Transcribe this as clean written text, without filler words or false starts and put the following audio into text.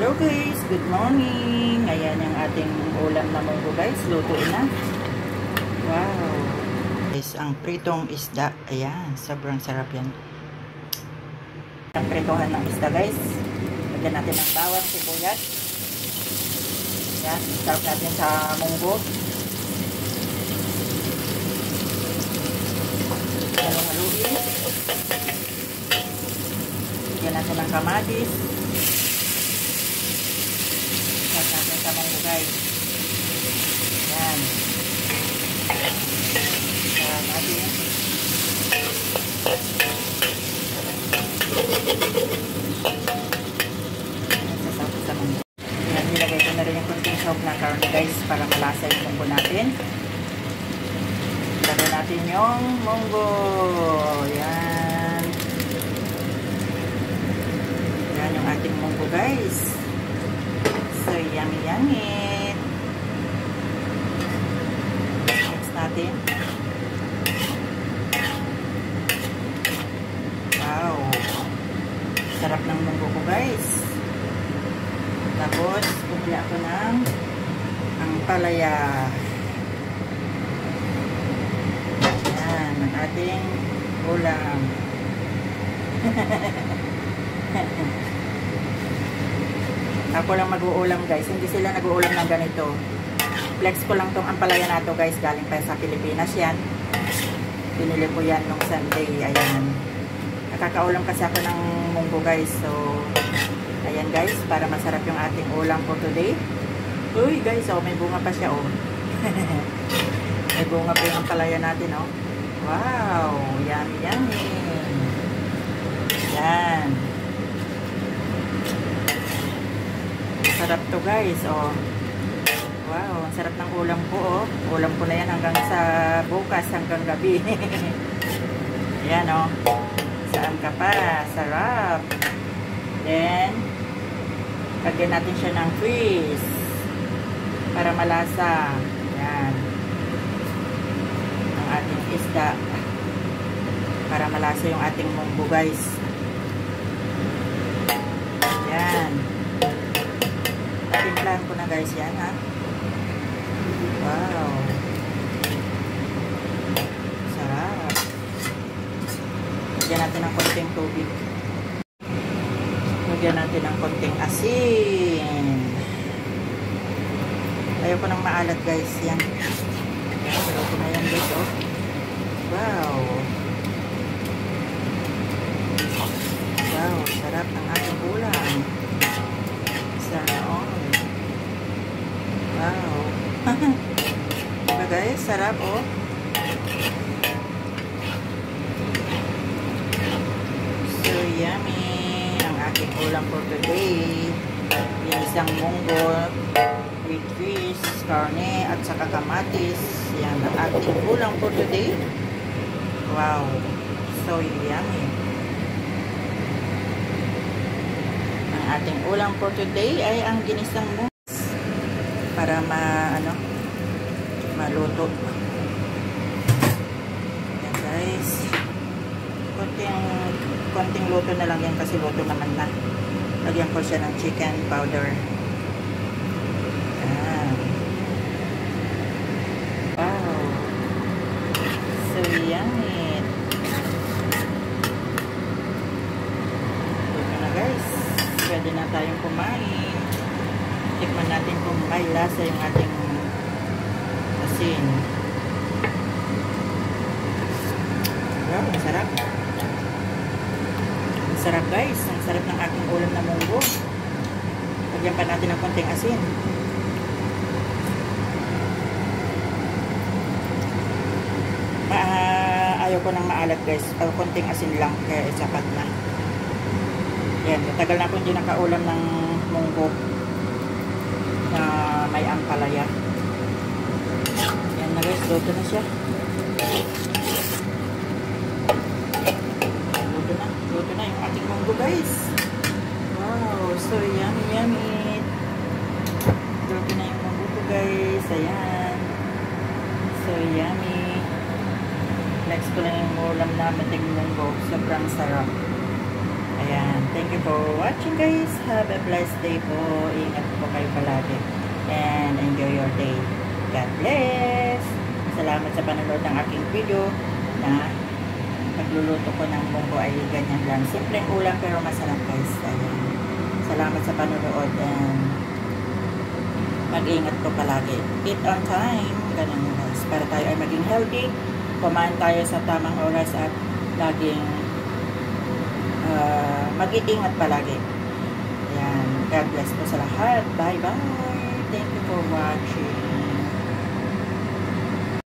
Hello guys, good morning. Ayan yung ating ulam na munggo guys, lutuin na. Wow. Guys, ang pritong isda. Ayan, sobrang sarap yan. Ang pritohan ng isda guys. Lagyan natin ng bawang, sibuyas. Ayan, sarap natin sa munggo. Haluin. Lagyan natin ng kamatis. Sarap natin sa munggo guys. Ayan. Sarap natin. Sasapos sa munggo. Ayan, nilagay ko na rin yung kunting sahog na karne guys para malasa yung munggo natin. Lagyan natin yung munggo. Ayan. Ayan yung ating munggo guys. So, yummy yummy. Mix natin. Wow. Sarap ng munggo ko guys. Tapos, bumili ako ng ampalaya. Ayan, ang ating ulam. Ako lang mag-uulam guys. Hindi sila nag-uulam ng ganito. Flex ko lang tong ampalaya na to guys. Galing pa sa Pilipinas yan. Pinili ko yan nung Sunday. Ayan. Nakakaulam kasi ako ng munggo guys. So, ayan guys. Para masarap yung ating ulam for today. Uy guys, oh, may bunga pa siya oh. May bunga pa yung ampalaya natin oh. Wow. Yummy yummy. Yan. Sarap to guys, oh. Wow, ang sarap ng ulam ko, oh. Ulam ko na yan hanggang sa bukas, hanggang gabi. Ayan, oh. Saan ka pa? Sarap. Then, lagyan natin siya ng fish para malasa. Ayan. Ang ating isda. Para malasa yung ating munggo, guys. Ayan. Timplahan ko na guys yan ha. Wow. Sarap. Lagyan natin ng konting tubig. Lagyan natin ng konting asin. Ayoko nang maalat guys. Yan. Ayoko na yan guys oh. Wow. Wow. Sarap ng ating ulam. Sarap. Wow. Diba guys? Sarap oh. So yummy. Ang aking ulam for today. Yung isang munggo with fish, karne at saka kamatis. Yan ang ating ulam for today. Wow. So yummy. Ang ating ulam for today ay ang ginisang munggo. Para maluto. Yan guys. Konting luto na lang yan kasi luto naman na. Lagyan ko siya ng chicken powder. Yan. Wow. So yummy. Luto na guys. Pwede na tayong kumain. Tikman natin kung may lasa yung ating asin. Wow, ang sarap. Ang sarap guys. Ang sarap ng ating ulam na munggo. Lagyan pa natin ng konting asin. Ayaw ko nang maalat guys. Konting asin lang. Kaya isapat na. Yan. Matagal na akong hindi nakaulam ng munggo na may ampalaya. Yan na guys, luto na siya. Luto na yung ating munggo guys. Wow, so yummy yummy. Luto na yung munggo ko guys. Ayan. So yummy. Next ko lang yung ulam na mating munggo. Sobrang sarap. Ayan. Ayan. Thank you for watching guys. Have a blessed day po. Ingat po kayo palagi. And enjoy your day. God bless. Salamat sa panonood ng aking video na pagluluto ko ng munggo ay ganyan lang. Simpleng ulam pero masarap guys. Ayan. Salamat sa panonood and mag-ingat po palagi. Eat on time. Ganun guys. Para tayo ay maging healthy. Kumain tayo sa tamang oras at laging mag-iingat palagi. Ayan. God bless po sa lahat. Bye-bye. Thank you for watching.